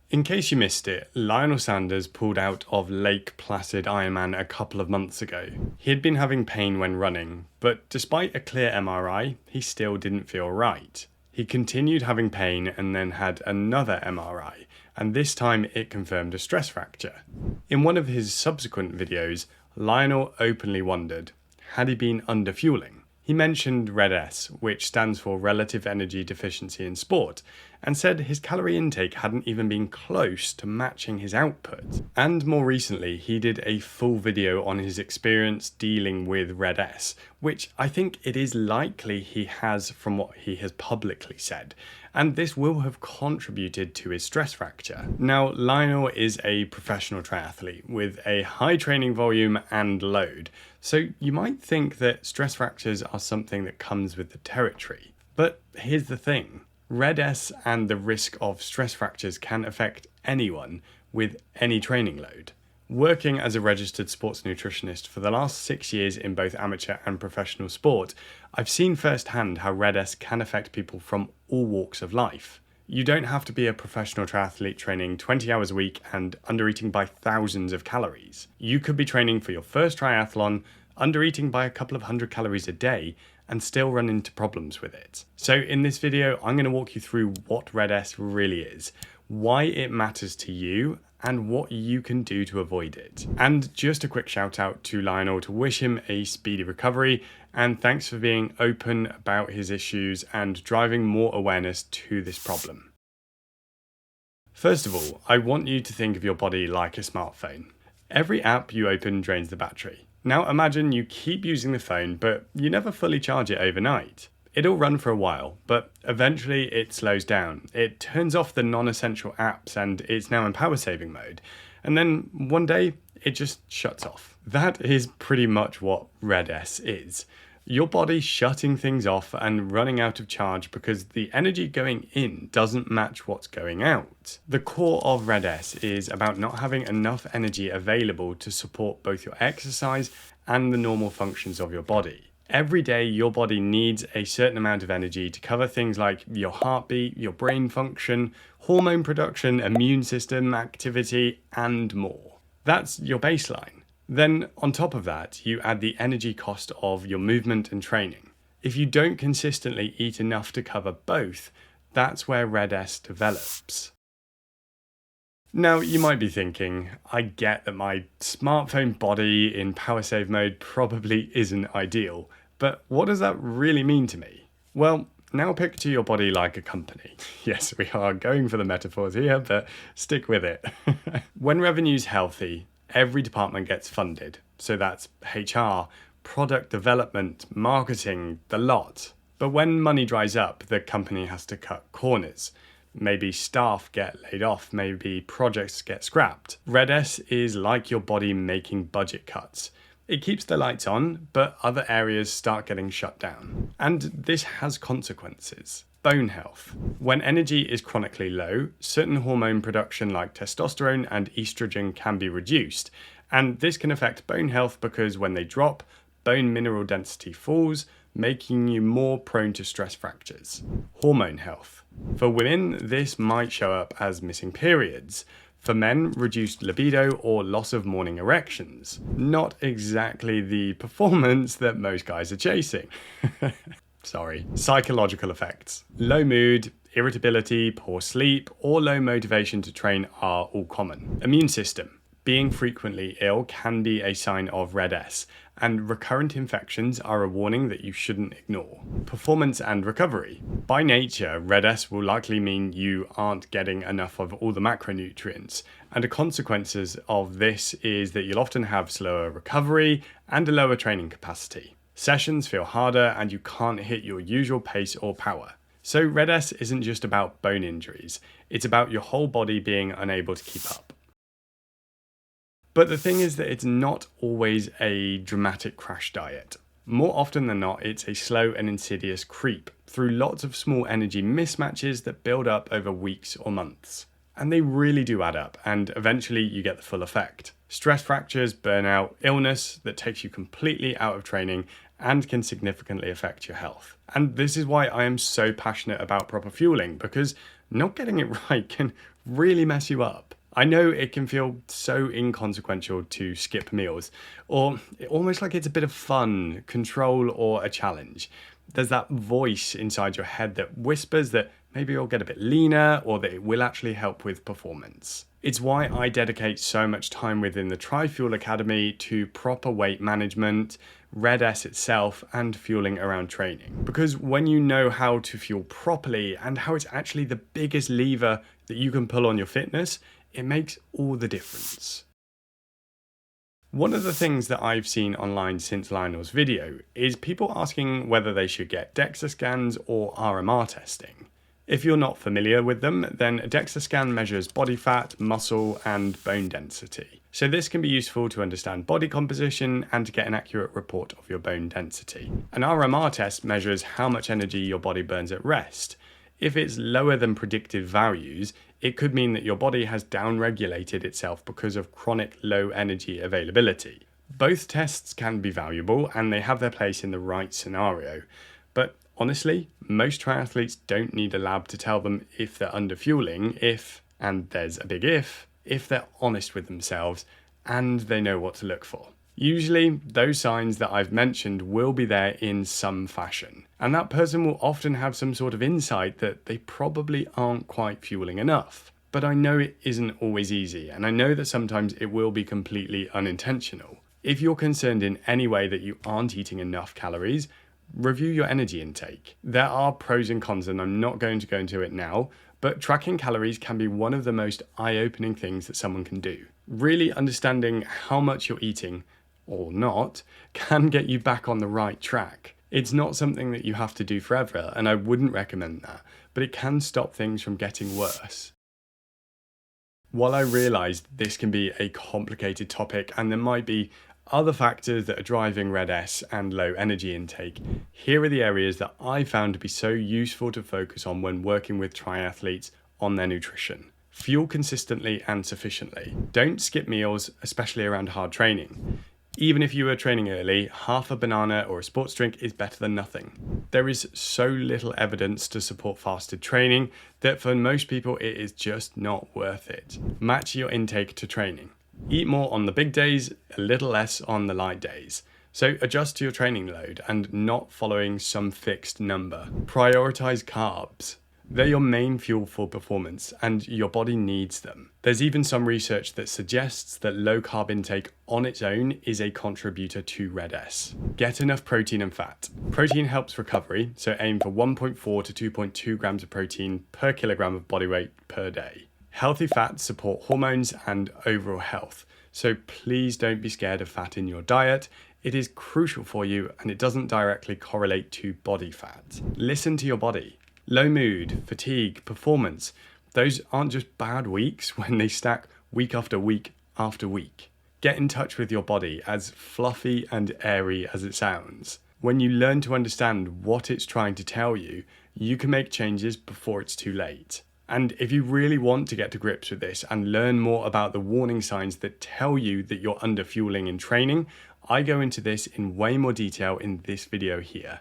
In case you missed it, Lionel Sanders pulled out of Lake Placid Ironman a couple of months ago. He had been having pain when running, but despite a clear MRI, he still didn't feel right. He continued having pain and then had another MRI, and this time it confirmed a stress fracture. In one of his subsequent videos, Lionel openly wondered, had he been underfueling? He mentioned RED-S, which stands for Relative Energy Deficiency in Sport, and said his calorie intake hadn't even been close to matching his output. And more recently, he did a full video on his experience dealing with RED-S, which I think it is likely he has from what he has publicly said, and this will have contributed to his stress fracture. Now, Lionel is a professional triathlete with a high training volume and load, so you might think that stress fractures are something that comes with the territory. But here's the thing. RED-S and the risk of stress fractures can affect anyone with any training load. Working as a registered sports nutritionist for the last 6 years in both amateur and professional sport, I've seen firsthand how RED-S can affect people from all walks of life. You don't have to be a professional triathlete training 20 hours a week and undereating by thousands of calories. You could be training for your first triathlon, undereating by a couple of hundred calories a day, and still run into problems with it. So in this video, I'm going to walk you through what RED-S really is, why it matters to you, and what you can do to avoid it. And just a quick shout out to Lionel to wish him a speedy recovery, and thanks for being open about his issues and driving more awareness to this problem. First of all, I want you to think of your body like a smartphone. Every app you open drains the battery. Now imagine you keep using the phone, but you never fully charge it overnight. It'll run for a while, but eventually it slows down. It turns off the non-essential apps and it's now in power saving mode. And then one day it just shuts off. That is pretty much what RED-S is. Your body shutting things off and running out of charge because the energy going in doesn't match what's going out. The core of RED-S is about not having enough energy available to support both your exercise and the normal functions of your body. Every day, your body needs a certain amount of energy to cover things like your heartbeat, your brain function, hormone production, immune system activity, and more. That's your baseline. Then, on top of that, you add the energy cost of your movement and training. If you don't consistently eat enough to cover both, that's where RED-S develops. Now, you might be thinking, I get that my smartphone body in power save mode probably isn't ideal, but what does that really mean to me? Well, now picture your body like a company. Yes, we are going for the metaphors here, but stick with it. When revenue's healthy, every department gets funded. So that's HR, product development, marketing, the lot. But when money dries up, the company has to cut corners. Maybe staff get laid off, maybe projects get scrapped. RED-S is like your body making budget cuts. It keeps the lights on, but other areas start getting shut down. And this has consequences. Bone health. When energy is chronically low, certain hormone production like testosterone and estrogen can be reduced, and this can affect bone health because when they drop, bone mineral density falls, making you more prone to stress fractures. Hormone health. For women, this might show up as missing periods. For men, reduced libido or loss of morning erections. Not exactly the performance that most guys are chasing. Sorry. Psychological effects. Low mood, irritability, poor sleep, or low motivation to train are all common. Immune system. Being frequently ill can be a sign of RED-S, and recurrent infections are a warning that you shouldn't ignore. Performance and recovery. By nature, RED-S will likely mean you aren't getting enough of all the macronutrients, and the consequences of this is that you'll often have slower recovery and a lower training capacity. Sessions feel harder and you can't hit your usual pace or power. So RED-S isn't just about bone injuries, it's about your whole body being unable to keep up. But the thing is that it's not always a dramatic crash diet. More often than not, it's a slow and insidious creep through lots of small energy mismatches that build up over weeks or months. And they really do add up, and eventually you get the full effect. Stress fractures, burnout, illness that takes you completely out of training and can significantly affect your health. And this is why I am so passionate about proper fueling, because not getting it right can really mess you up. I know it can feel so inconsequential to skip meals, or almost like it's a bit of fun, control, or a challenge. There's that voice inside your head that whispers that maybe you'll get a bit leaner or that it will actually help with performance. It's why I dedicate so much time within the TriFuel Academy to proper weight management, Red S itself, and fueling around training. Because when you know how to fuel properly and how it's actually the biggest lever that you can pull on your fitness, it makes all the difference. One of the things that I've seen online since Lionel's video is people asking whether they should get DEXA scans or RMR testing. If you're not familiar with them, then a DEXA scan measures body fat, muscle, and bone density. So this can be useful to understand body composition and to get an accurate report of your bone density. An RMR test measures how much energy your body burns at rest. If it's lower than predicted values, it could mean that your body has downregulated itself because of chronic low energy availability. Both tests can be valuable and they have their place in the right scenario, but honestly, most triathletes don't need a lab to tell them if they're underfueling if, and there's a big if they're honest with themselves and they know what to look for. Usually, those signs that I've mentioned will be there in some fashion, and that person will often have some sort of insight that they probably aren't quite fueling enough. But I know it isn't always easy, and I know that sometimes it will be completely unintentional. If you're concerned in any way that you aren't eating enough calories, review your energy intake. There are pros and cons, and I'm not going to go into it now, but tracking calories can be one of the most eye-opening things that someone can do. Really understanding how much you're eating, or not, can get you back on the right track. It's not something that you have to do forever, and I wouldn't recommend that, but it can stop things from getting worse. While I realise this can be a complicated topic and there might be other factors that are driving Red S and low energy intake, here are the areas that I found to be so useful to focus on when working with triathletes on their nutrition. Fuel consistently and sufficiently. Don't skip meals, especially around hard training. Even if you are training early, half a banana or a sports drink is better than nothing. There is so little evidence to support fasted training that for most people it is just not worth it. Match your intake to training. Eat more on the big days, a little less on the light days. So adjust to your training load and not following some fixed number. Prioritize carbs. They're your main fuel for performance and your body needs them. There's even some research that suggests that low carb intake on its own is a contributor to Red S. Get enough protein and fat. Protein helps recovery, so aim for 1.4 to 2.2 grams of protein per kilogram of body weight per day. Healthy fats support hormones and overall health, so please don't be scared of fat in your diet. It is crucial for you and it doesn't directly correlate to body fat. Listen to your body. Low mood, fatigue, performance, those aren't just bad weeks when they stack week after week after week. Get in touch with your body, as fluffy and airy as it sounds. When you learn to understand what it's trying to tell you, you can make changes before it's too late. And if you really want to get to grips with this and learn more about the warning signs that tell you that you're underfueling in training, I go into this in way more detail in this video here.